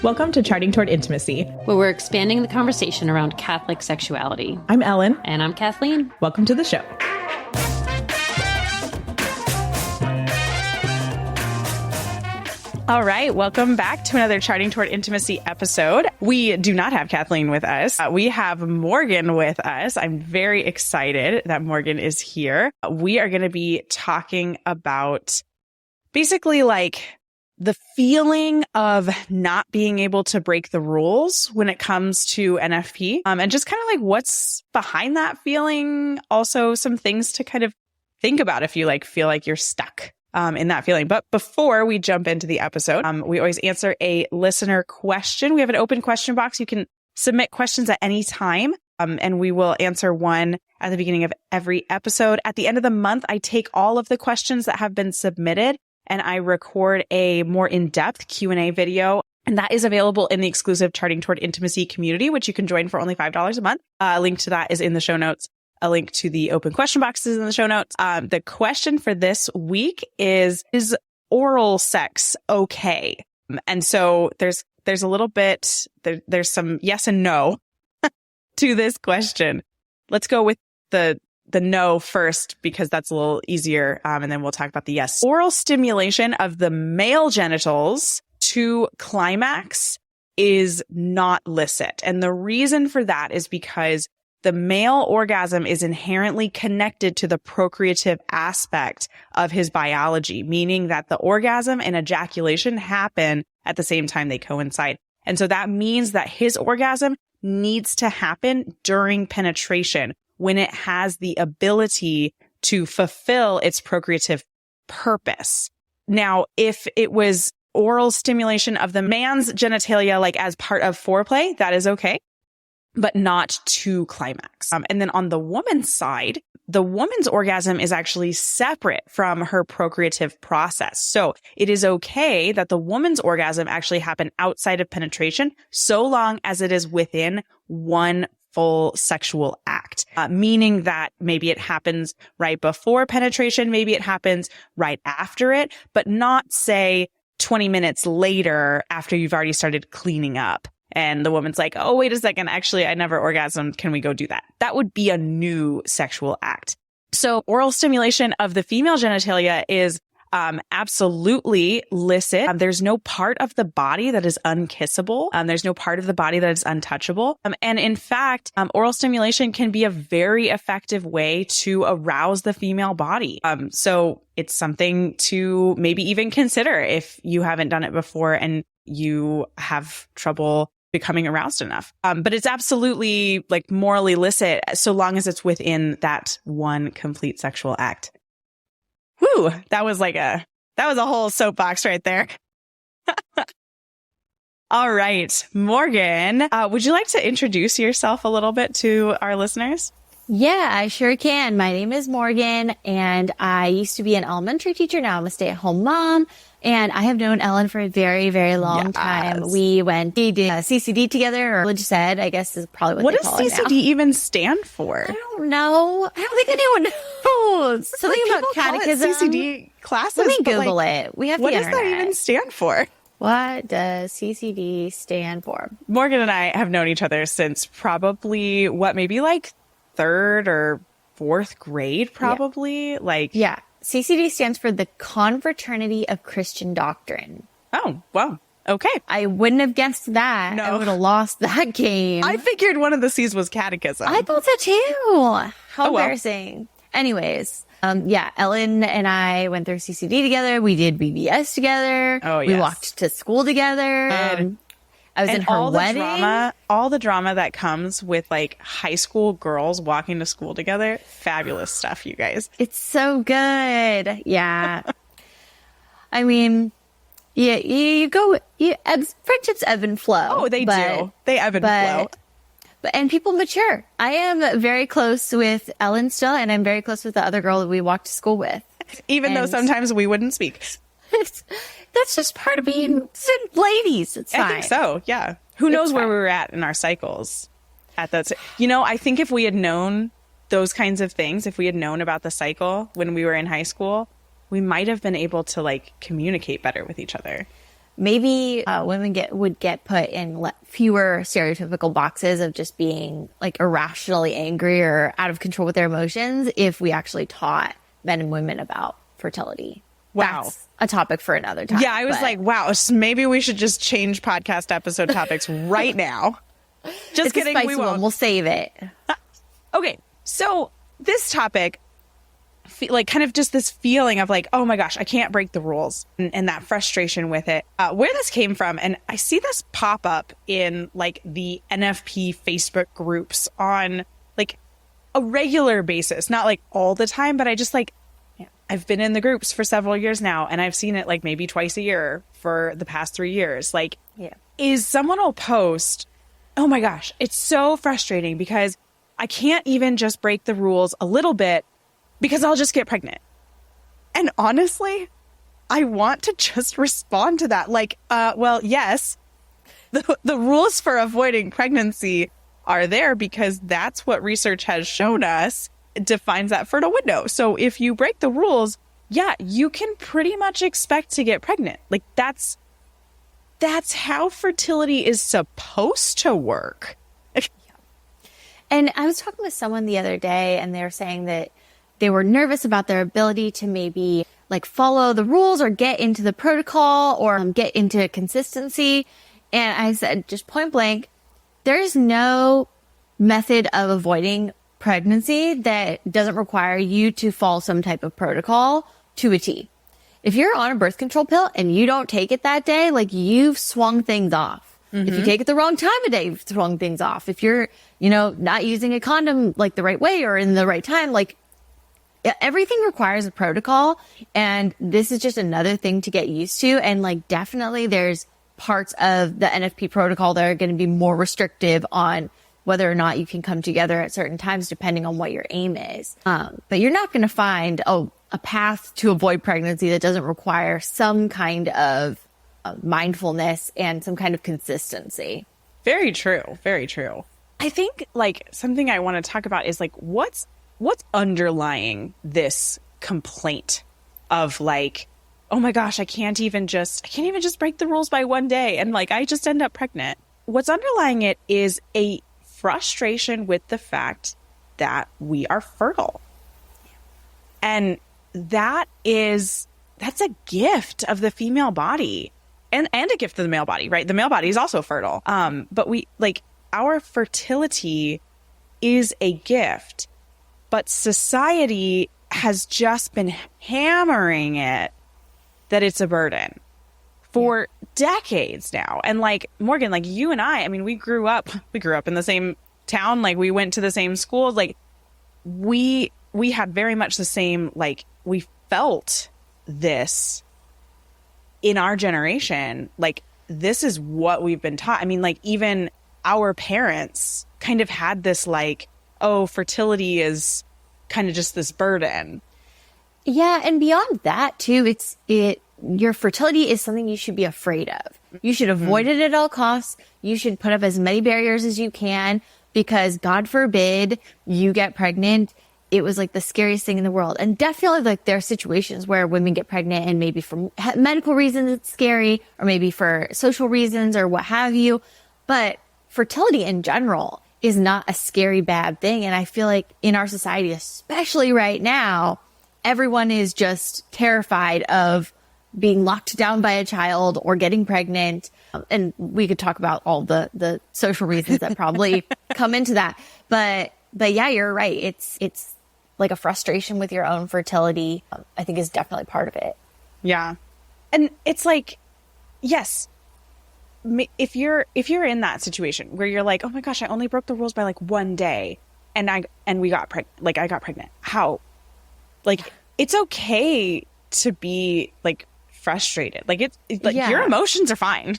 Welcome to Charting Toward Intimacy, where we're expanding the conversation around Catholic sexuality. I'm Ellen. And I'm Kathleen. Welcome to the show. All right, welcome back to another Charting Toward Intimacy episode. We do not have Kathleen with us. We have Morgan with us. I'm very excited that Morgan is here. We are going to be talking about basically like the feeling of not being able to break the rules when it comes to NFP, and just kind of like what's behind that feeling. Also, some things to kind of think about if you like feel like you're stuck in that feeling. But before we jump into the episode, we always answer a listener question. We have an open question box. You can submit questions at any time, and we will answer one at the beginning of every episode. At the end of the month, I take all of the questions that have been submitted and I record a more in-depth Q&A video. And that is available in the exclusive Charting Toward Intimacy community, which you can join for only $5 a month. A link to that is in the show notes. A link to the open question boxes in the show notes. The question for this week is oral sex okay? And so there's a little bit, there's some yes and no to this question. Let's go with the no first, because that's a little easier. And then we'll talk about the yes. Oral stimulation of the male genitals to climax is not licit. And the reason for that is because the male orgasm is inherently connected to the procreative aspect of his biology, meaning that the orgasm and ejaculation happen at the same time. They coincide. And so that means that his orgasm needs to happen during penetration, when it has the ability to fulfill its procreative purpose. Now, if it was oral stimulation of the man's genitalia, like as part of foreplay, that is okay, but not to climax. And then on the woman's side, the woman's orgasm is actually separate from her procreative process. So it is okay that the woman's orgasm actually happen outside of penetration, so long as it is within one full sexual act, meaning that maybe it happens right before penetration, maybe it happens right after it, but not say 20 minutes later after you've already started cleaning up. And the woman's like, oh, wait a second, actually, I never orgasmed. Can we go do that? That would be a new sexual act. So oral stimulation of the female genitalia is absolutely licit. There's no part of the body that is unkissable. There's no part of the body that is untouchable. And in fact, oral stimulation can be a very effective way to arouse the female body. So it's something to maybe even consider if you haven't done it before and you have trouble becoming aroused enough. But it's absolutely like morally licit so long as it's within that one complete sexual act. Whew, that was a whole soapbox right there. All right, Morgan, would you like to introduce yourself a little bit to our listeners? Yeah, I sure can. My name is Morgan, and I used to be an elementary teacher. Now I'm a stay-at-home mom, and I have known Ellen for a very, very long time. We did CCD together, or religious ed, I guess is probably what they call it now. What does CCD even stand for? I don't know. I don't think anyone knows. Something about catechism. CCD classes. Let me Google it. We have the internet. What does that even stand for? What does CCD stand for? Morgan and I have known each other since probably, maybe like third or fourth grade, probably. Yeah. CCD stands for the Confraternity of Christian Doctrine. Oh, wow. Okay. I wouldn't have guessed that. No. I would have lost that game. I figured one of the C's was catechism. I thought so too. How embarrassing. Well. Anyways, Ellen and I went through CCD together. We did BBS together. Oh, yes. We walked to school together. I was in her wedding. All the drama that comes with like high school girls walking to school together. Fabulous stuff, you guys. It's so good. Yeah. I mean, yeah, friendships ebb and flow. Oh, they do. They ebb and flow. And people mature. I am very close with Ellen still, and I'm very close with the other girl that we walked to school with. Even though sometimes we wouldn't speak. That's just part of being ladies. It's fine. I think so, yeah. Who knows where we were at in our cycles at that. I think if we had known those kinds of things, if we had known about the cycle when we were in high school, we might have been able to like communicate better with each other. maybe women would get put in fewer stereotypical boxes of just being like irrationally angry or out of control with their emotions if we actually taught men and women about fertility. Wow. That's a topic for another time. Yeah, I was like, wow, so maybe we should just change podcast episode topics right now. Just it's kidding, a spicy we won't. one. We'll save it. Okay, so this topic, like kind of just this feeling of like, oh my gosh, I can't break the rules, and that frustration with it, where this came from. And I see this pop up in like the NFP Facebook groups on like a regular basis, not like all the time, but I just like, I've been in the groups for several years now, and I've seen it like maybe twice a year for the past 3 years. Like, is someone will post, oh my gosh, it's so frustrating because I can't even just break the rules a little bit because I'll just get pregnant. And honestly, I want to just respond to that. Like, well, yes, the rules for avoiding pregnancy are there because that's what research has shown us defines that fertile window. So if you break the rules, yeah, you can pretty much expect to get pregnant. Like that's how fertility is supposed to work. And I was talking with someone the other day, and they were saying that they were nervous about their ability to maybe like follow the rules or get into the protocol or get into consistency. And I said, just point blank, there is no method of avoiding pregnancy that doesn't require you to follow some type of protocol to a T. If you're on a birth control pill and you don't take it that day, like you've swung things off. Mm-hmm. If you take it the wrong time of day, you've swung things off. If you're, not using a condom like the right way or in the right time, like everything requires a protocol. And this is just another thing to get used to. And like, definitely there's parts of the NFP protocol that are going to be more restrictive on whether or not you can come together at certain times, depending on what your aim is. But you're not going to find a path to avoid pregnancy that doesn't require some kind of mindfulness and some kind of consistency. Very true. Very true. I think like something I want to talk about is like, what's underlying this complaint of like, oh my gosh, I can't even just break the rules by one day. And like, I just end up pregnant. What's underlying it is a frustration with the fact that we are fertile. And that's a gift of the female body and a gift of the male body, right? The male body is also fertile. But our fertility is a gift, but society has just been hammering it that it's a burden for decades now. And like Morgan, like you and I mean, we grew up in the same town. Like we went to the same school. Like we had very much the same, like we felt this in our generation. Like this is what we've been taught. I mean, like even our parents kind of had this like, oh, fertility is kind of just this burden. Yeah. And beyond that too, your fertility is something you should be afraid of. You should avoid it at all costs. You should put up as many barriers as you can because God forbid you get pregnant. It was like the scariest thing in the world. And definitely like there are situations where women get pregnant and maybe for medical reasons it's scary or maybe for social reasons or what have you. But fertility in general is not a scary, bad thing. And I feel like in our society, especially right now, everyone is just terrified of being locked down by a child or getting pregnant. And we could talk about all the social reasons that probably come into that. But yeah, you're right. It's like a frustration with your own fertility, I think is definitely part of it. Yeah. And it's like, yes, if you're in that situation where you're like, oh my gosh, I only broke the rules by like one day and we got pregnant, like I got pregnant. How? Like, it's okay to be like frustrated. Like it's like your emotions are fine.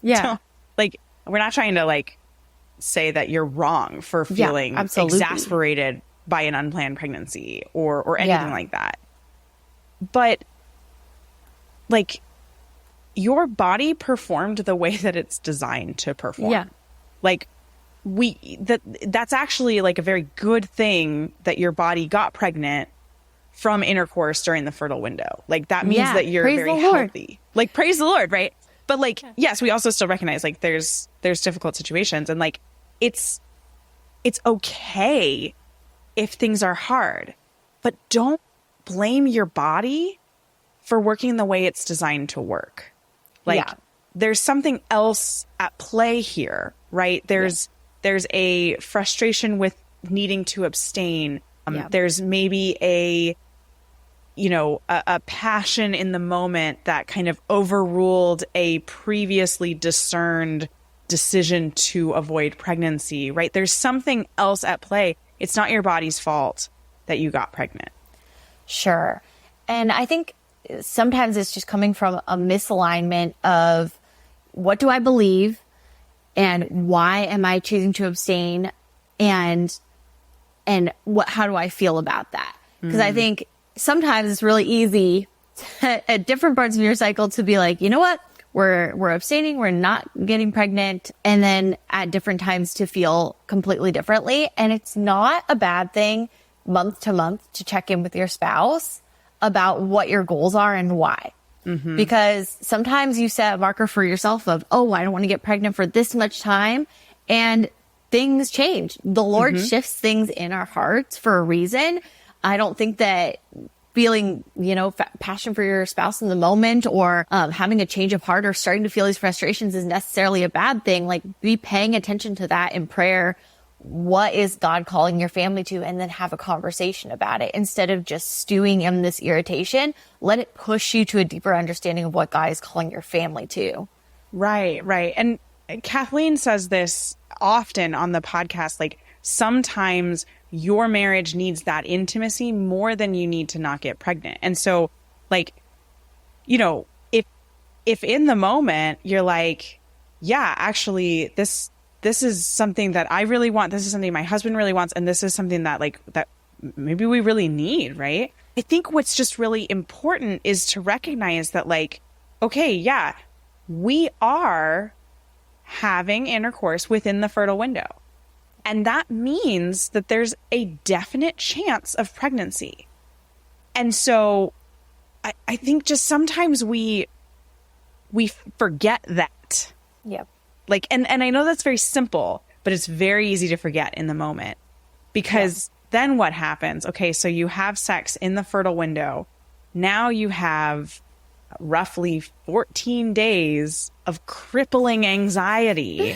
Yeah. So, like we're not trying to like say that you're wrong for feeling exasperated by an unplanned pregnancy or anything like that. But like your body performed the way that it's designed to perform. Yeah. Like that's actually like a very good thing that your body got pregnant from intercourse during the fertile window. Like that means that you're very healthy. Like praise the Lord, right? But like, yes, we also still recognize like there's difficult situations, and like it's okay if things are hard, but don't blame your body for working the way it's designed to work. Like there's something else at play here, right? There's a frustration with needing to abstain. There's maybe a passion in the moment that kind of overruled a previously discerned decision to avoid pregnancy, right? There's something else at play. It's not your body's fault that you got pregnant. Sure. And I think sometimes it's just coming from a misalignment of what do I believe and why am I choosing to abstain, and how do I feel about that? Because I think sometimes it's really easy at different parts of your cycle to be like, you know what, we're abstaining, we're not getting pregnant, and then at different times to feel completely differently. And it's not a bad thing month to month to check in with your spouse about what your goals are and why. Because sometimes you set a marker for yourself of, oh, I don't want to get pregnant for this much time, and things change. The Lord shifts things in our hearts for a reason. I don't think that feeling, passion for your spouse in the moment, or having a change of heart or starting to feel these frustrations is necessarily a bad thing. Like, be paying attention to that in prayer. What is God calling your family to? And then have a conversation about it instead of just stewing in this irritation. Let it push you to a deeper understanding of what God is calling your family to. Right. And Kathleen says this often on the podcast, like sometimes your marriage needs that intimacy more than you need to not get pregnant. And so like, if in the moment you're like, yeah, actually this is something that I really want. This is something my husband really wants. And this is something that that maybe we really need, right? I think what's just really important is to recognize that like, okay, yeah, we are having intercourse within the fertile window. And that means that there's a definite chance of pregnancy. And so I think just sometimes we forget that. Yep. Like, and I know that's very simple, but it's very easy to forget in the moment, because then what happens? Okay, so you have sex in the fertile window. Now you have roughly 14 days of crippling anxiety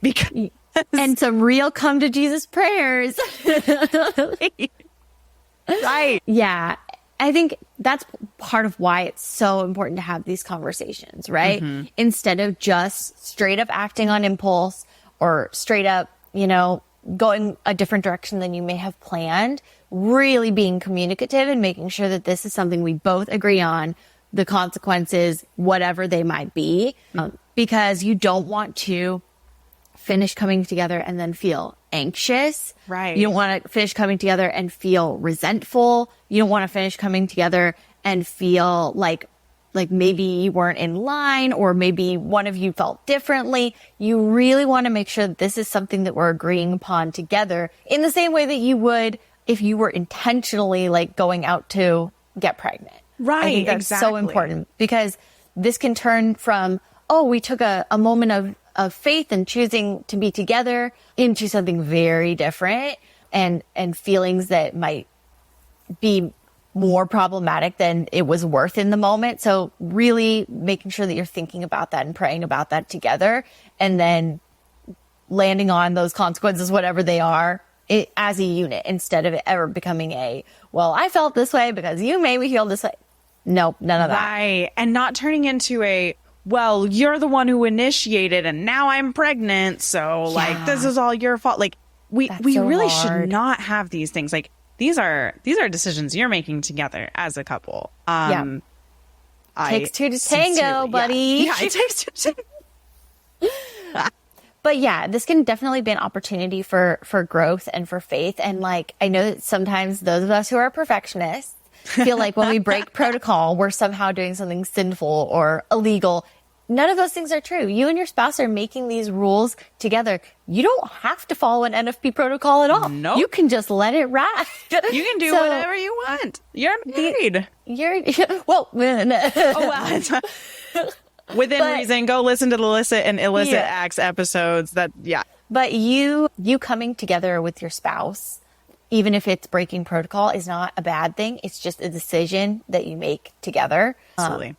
because and some real come to Jesus prayers. Right. Yeah. I think that's part of why it's so important to have these conversations, right? Instead of just straight up acting on impulse or straight up, going a different direction than you may have planned, really being communicative and making sure that this is something we both agree on, the consequences, whatever they might be, because you don't want to finish coming together and then feel anxious. Right. You don't want to finish coming together and feel resentful. You don't want to finish coming together and feel like maybe you weren't in line, or maybe one of you felt differently. You really want to make sure that this is something that we're agreeing upon together in the same way that you would if you were intentionally going out to get pregnant. Right. I think that's so important, because this can turn from, oh, we took a moment of faith and choosing to be together into something very different, and feelings that might be more problematic than it was worth in the moment. So really making sure that you're thinking about that and praying about that together, and then landing on those consequences, whatever they are, as a unit, instead of it ever becoming well, I felt this way because you made me feel this way. Nope, none of that. Right. And not turning into well, you're the one who initiated and now I'm pregnant, so this is all your fault. We really should not have these things. These are decisions you're making together as a couple. Takes two to tango, buddy. Yeah, it takes two to tango. But yeah, this can definitely be an opportunity for growth and for faith. And I know that sometimes those of us who are perfectionists feel like when we break protocol, we're somehow doing something sinful or illegal. None of those things are true. You and your spouse are making these rules together. You don't have to follow an NFP protocol at all. Nope. You can just let it ride. You can do whatever you want. You're married. Well, oh, well. within reason, go listen to the illicit and illicit Yeah. acts episodes. But you coming together with your spouse, even if it's breaking protocol, is not a bad thing. It's just a decision that you make together. Absolutely.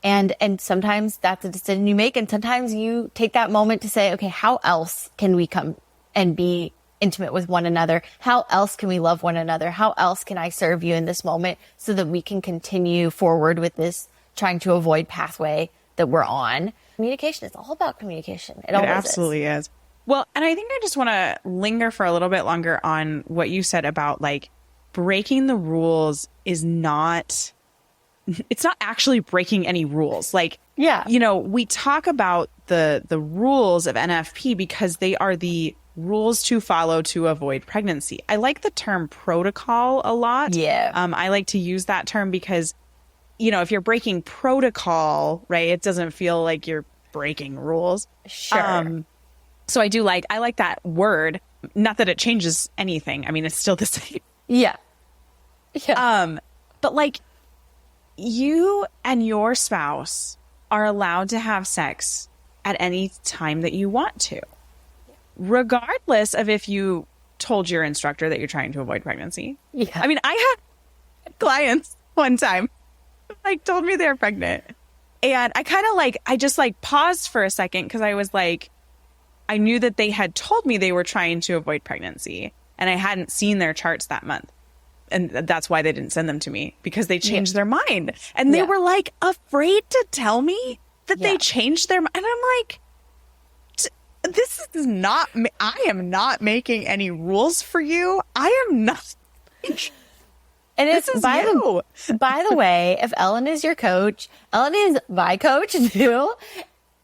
And sometimes that's a decision you make. And sometimes you take that moment to say, okay, how else can we come and be intimate with one another? How else can we love one another? How else can I serve you in this moment so that we can continue forward with this trying to avoid pathway that we're on? Communication is all about communication. It always absolutely is. Well, and I think I just want to linger for a little bit longer on what you said about like breaking the rules is not, it's not actually breaking any rules. Like, Yeah. you know, we talk about the rules of NFP because they are the rules to follow to avoid pregnancy. I like the term protocol a lot. Yeah. I like to use that term because, you know, if you're breaking protocol, right, it doesn't feel like you're breaking rules. Sure. So I like that word. Not that it changes anything. I mean, it's still the same. Yeah. Yeah. But like you and your spouse are allowed to have sex at any time that you want to, regardless of if you told your instructor that you're trying to avoid pregnancy. Yeah. I mean, I had clients one time like told me they were pregnant, and I kind of like, I just like paused for a second because I was like, I knew that they had told me they were trying to avoid pregnancy, and I hadn't seen their charts that month. And that's why they didn't send them to me, because they changed their mind. And they were like afraid to tell me that they changed their mind. And I'm like, this is not, I am not making any rules for you. I am not. And it's This is by you. by the way, if Ellen is your coach, Ellen is my coach too.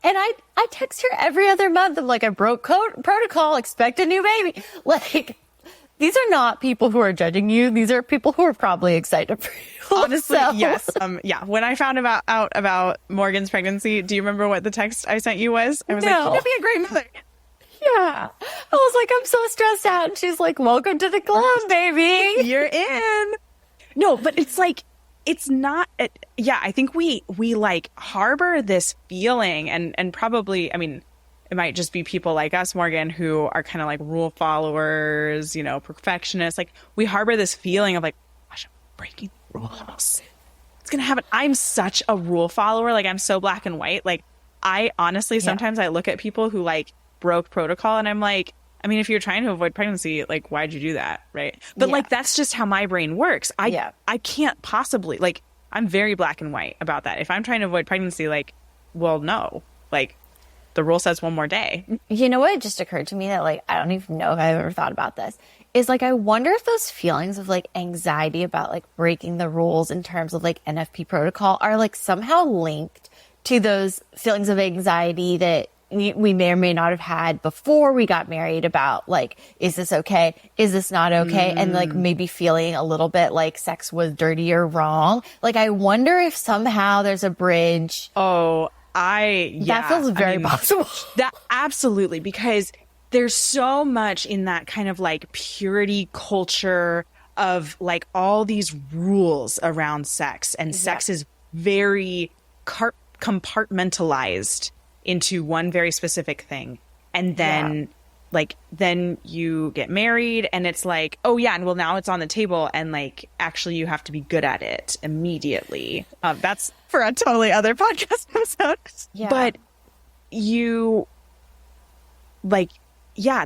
And I text her every other month. I'm like, I broke protocol, expect a new baby. Like, these are not people who are judging you. These are people who are probably excited for you. Honestly, So- yes. Yeah. When I found out about Morgan's pregnancy, do you remember what the text I sent you was? I was like, No. you're going to be a great mother. Yeah. I was like, I'm so stressed out. And she's like, welcome to the club, baby. You're in. No, but it's like, it's not, I think we like harbor this feeling and probably, I mean, it might just be people like us, Morgan, who are kind of like rule followers, you know, perfectionists. Like we harbor this feeling of like, gosh, I'm breaking rules. It's going to happen. I'm such a rule follower. Like I'm so black and white. Like I honestly, sometimes I look at people who like broke protocol and I'm like, I mean, if you're trying to avoid pregnancy, like, why'd you do that? Right. But like, that's just how my brain works. I can't possibly, like, I'm very black and white about that. If I'm trying to avoid pregnancy, like, well, no, like the rule says one more day. You know what just occurred to me that like, I don't even know if I've ever thought about this, is like, I wonder if those feelings of like anxiety about like breaking the rules in terms of like NFP protocol are like somehow linked to those feelings of anxiety that we may or may not have had before we got married about like, is this okay? Is this not okay? And like maybe feeling a little bit like sex was dirty or wrong. Like, I wonder if somehow there's a bridge. Oh, That feels very possible. That absolutely, because there's so much in that kind of like purity culture of like all these rules around sex, and sex is very compartmentalized into one very specific thing. And then then you get married and it's like, oh yeah, and well now it's on the table and like actually you have to be good at it immediately. That's for a totally other podcast episode. Yeah. But you like,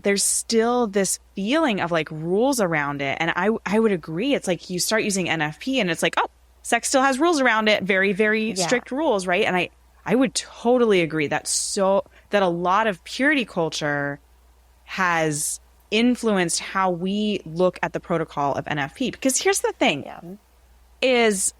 there's still this feeling of like rules around it. And I would agree. It's like you start using NFP and it's like, oh, sex still has rules around it. Very, very strict rules. Right. And I would totally agree that a lot of purity culture has influenced how we look at the protocol of NFP. Because here's the thing is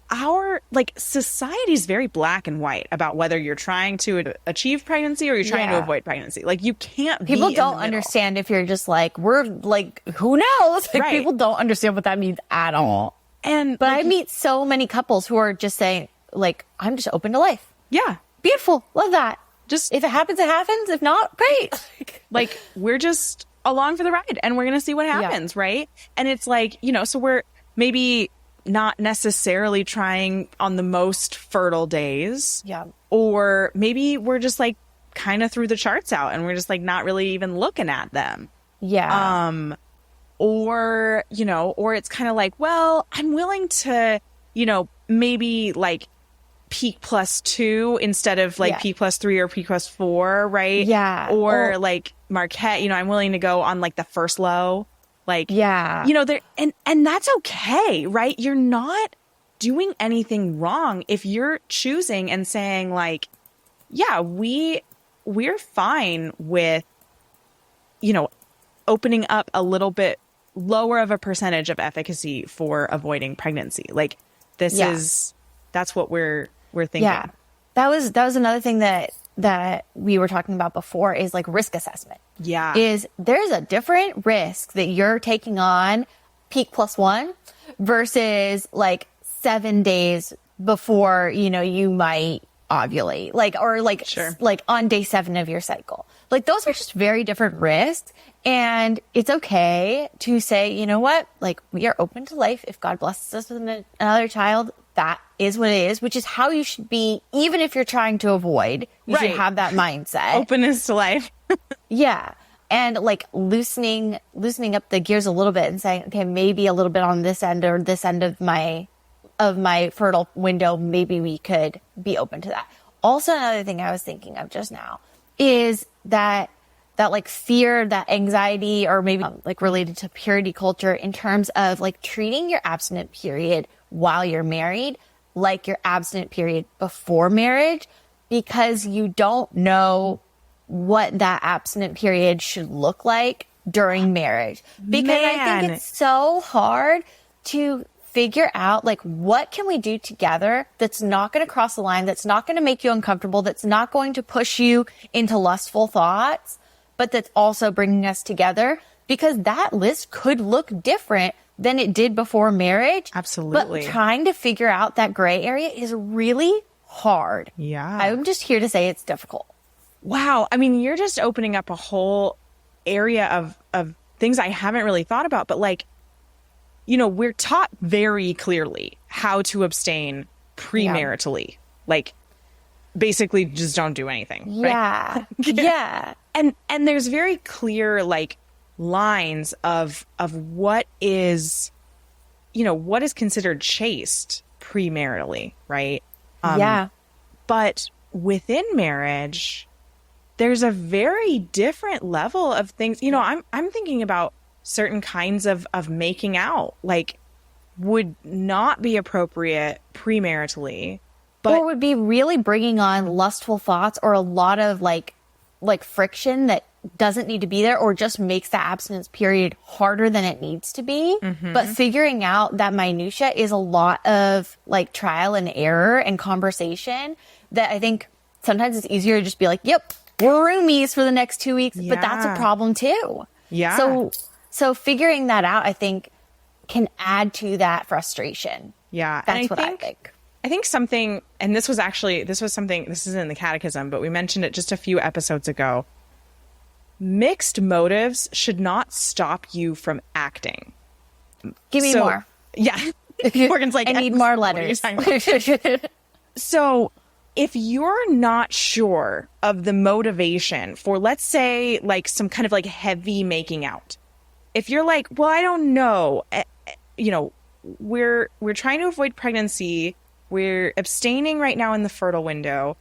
our like society is very black and white about whether you're trying to achieve pregnancy or you're trying to avoid pregnancy. Like you can't be People in don't the middle. understand if you're just like, we're like, who knows? Like people don't understand what that means at all. And But like, I meet so many couples who are just saying like, I'm just open to life. yeah, Beautiful. Love that. just If it happens, it happens. If not, great. like we're just along for the ride and we're going to see what happens. Right. And it's like, you know, so we're maybe not necessarily trying on the most fertile days. Yeah. Or maybe we're just like kind of threw the charts out and we're just like not really even looking at them. Yeah. Or, or it's kind of like, well, I'm willing to, maybe like peak +2 instead of like peak +3 or peak +4, right? Yeah. Or like Marquette, I'm willing to go on like the first low. Like, there, and that's okay, right? You're not doing anything wrong if you're choosing and saying like, yeah, we're fine with, opening up a little bit lower of a percentage of efficacy for avoiding pregnancy. Like that's what we're thinking. Yeah. That was another thing that we were talking about before is like risk assessment. Yeah. Is there's a different risk that you're taking on peak +1 versus like 7 days before, you might ovulate, like on day 7 of your cycle. Like those are just very different risks. And it's okay to say, you know what, like we are open to life. If God blesses us with another child, that is what it is, which is how you should be. Even if you're trying to avoid, you should have that mindset. Openness to life. Yeah. And like loosening up the gears a little bit and saying, okay, maybe a little bit on this end or this end of my fertile window, maybe we could be open to that. Also, another thing I was thinking of just now is that like fear, that anxiety, or maybe like related to purity culture in terms of like treating your abstinent period while you're married like your abstinent period before marriage, because you don't know what that abstinent period should look like during marriage. Because I think it's so hard to figure out like what can we do together that's not going to cross the line, that's not going to make you uncomfortable, that's not going to push you into lustful thoughts, but that's also bringing us together, because that list could look different than it did before marriage. Absolutely. But trying to figure out that gray area is really hard. Yeah. I'm just here to say it's difficult. Wow. I mean, you're just opening up a whole area of things I haven't really thought about, but like, we're taught very clearly how to abstain premaritally. Like basically just don't do anything. Yeah. Right? Yeah. And there's very clear like lines of what is considered chaste premaritally, right? But within marriage, there's a very different level of things. I'm thinking about certain kinds of making out, like would not be appropriate premaritally, but or would be really bringing on lustful thoughts or a lot of like friction that doesn't need to be there, or just makes the abstinence period harder than it needs to be. Mm-hmm. But figuring out that minutia is a lot of like trial and error and conversation that I think sometimes it's easier to just be like, yep, we're roomies for the next 2 weeks, but that's a problem too. Yeah. So figuring that out, I think, can add to that frustration. Yeah. That's what I think. I think something, and this was something, this is in the catechism, but we mentioned it just a few episodes ago. Mixed motives should not stop you from acting. Give me more. Yeah. Morgan's like, I need more letters. So if you're not sure of the motivation for, let's say, like some kind of like heavy making out, if you're like, well, I don't know, we're trying to avoid pregnancy, we're abstaining right now in the fertile window,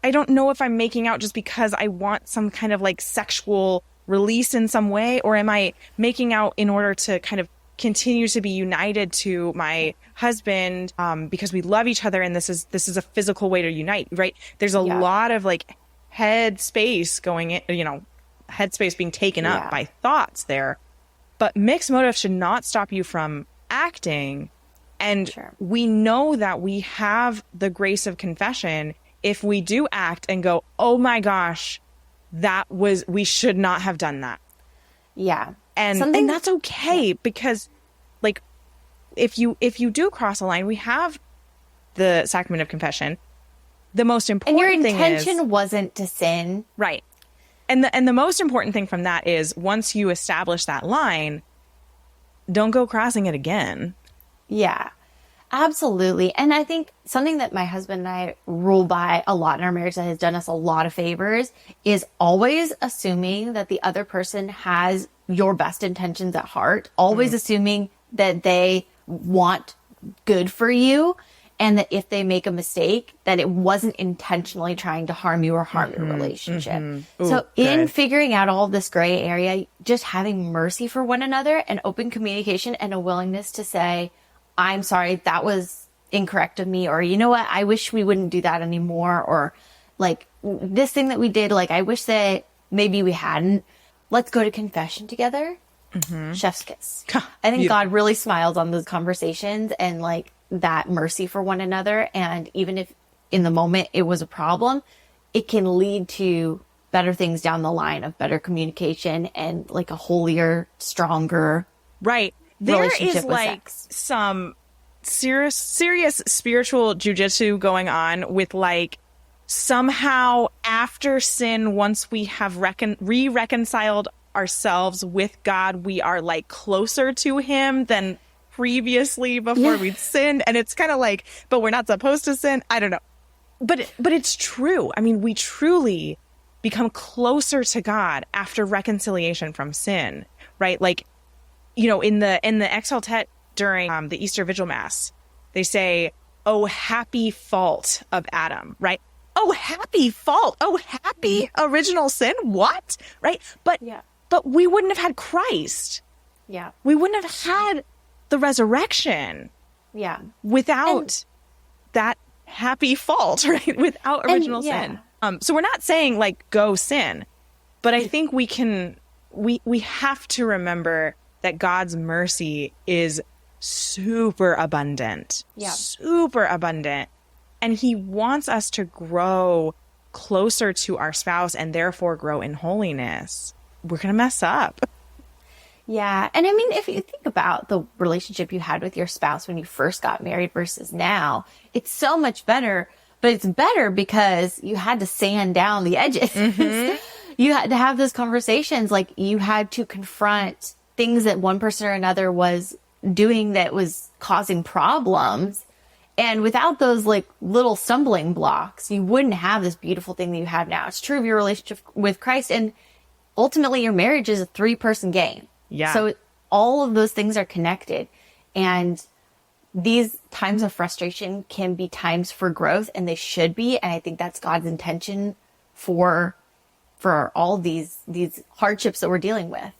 I don't know if I'm making out just because I want some kind of like sexual release in some way, or am I making out in order to kind of continue to be united to my husband because we love each other and this is a physical way to unite, right? There's a lot of like head space going in, headspace being taken up by thoughts there. But mixed motives should not stop you from acting. And we know that we have the grace of confession if we do act and go, oh my gosh, we should not have done that. Yeah. And that's okay, because like if you do cross a line, we have the sacrament of confession. The most important thing is, and your intention wasn't to sin. Right. And the most important thing from that is, once you establish that line, don't go crossing it again. Yeah. Absolutely. And I think something that my husband and I rule by a lot in our marriage that has done us a lot of favors is always assuming that the other person has your best intentions at heart, always assuming that they want good for you, and that if they make a mistake, that it wasn't intentionally trying to harm you or harm your relationship. Ooh, so in good. figuring out all this gray area, just having mercy for one another and open communication and a willingness to say, I'm sorry, that was incorrect of me, or you know what, I wish we wouldn't do that anymore, or like this thing that we did, like I wish that maybe we hadn't. Let's go to confession together. Chef's kiss. I think God really smiles on those conversations and like that mercy for one another. And even if in the moment it was a problem, it can lead to better things down the line of better communication and like a holier, stronger Right. There relationship is with like sex. some serious spiritual jujitsu going on with like somehow after sin, once we have reconciled ourselves with God, we are like closer to him than previously before we'd sinned. And it's kind of like, but we're not supposed to sin. I don't know. But it's true. I mean, we truly become closer to God after reconciliation from sin, right? Like, you know, in the Exaltet during the Easter Vigil Mass, they say, "Oh, happy fault of Adam," right? Oh, happy fault. Oh, happy original sin. What? Right? But we wouldn't have had Christ. Yeah. We wouldn't have had the resurrection. Yeah. Without that happy fault, right? Without original sin. So we're not saying like go sin, but I think we have to remember that God's mercy is super abundant, super abundant. And he wants us to grow closer to our spouse and therefore grow in holiness. We're going to mess up. Yeah. And I mean, if you think about the relationship you had with your spouse when you first got married versus now, it's so much better, but it's better because you had to sand down the edges. You had to have those conversations. Like you had to confront things that one person or another was doing that was causing problems. And without those like little stumbling blocks, you wouldn't have this beautiful thing that you have now. It's true of your relationship with Christ. And ultimately your marriage is a 3-person game. Yeah. So all of those things are connected. And these times of frustration can be times for growth, and they should be. And I think that's God's intention for all these hardships that we're dealing with.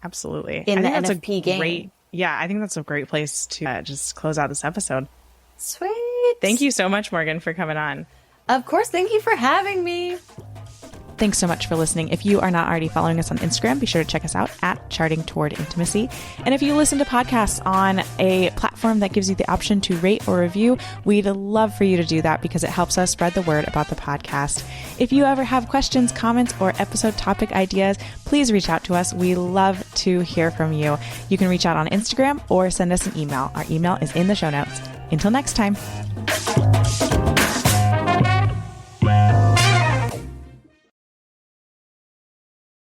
Absolutely. In I the think that's NFP game. I think that's a great place to just close out this episode. Sweet. Thank you so much, Morgan, for coming on. Of course. Thank you for having me. Thanks so much for listening. If you are not already following us on Instagram, be sure to check us out at Charting Toward Intimacy. And if you listen to podcasts on a platform that gives you the option to rate or review, we'd love for you to do that because it helps us spread the word about the podcast. If you ever have questions, comments, or episode topic ideas, please reach out to us. We love to hear from you. You can reach out on Instagram or send us an email. Our email is in the show notes. Until next time.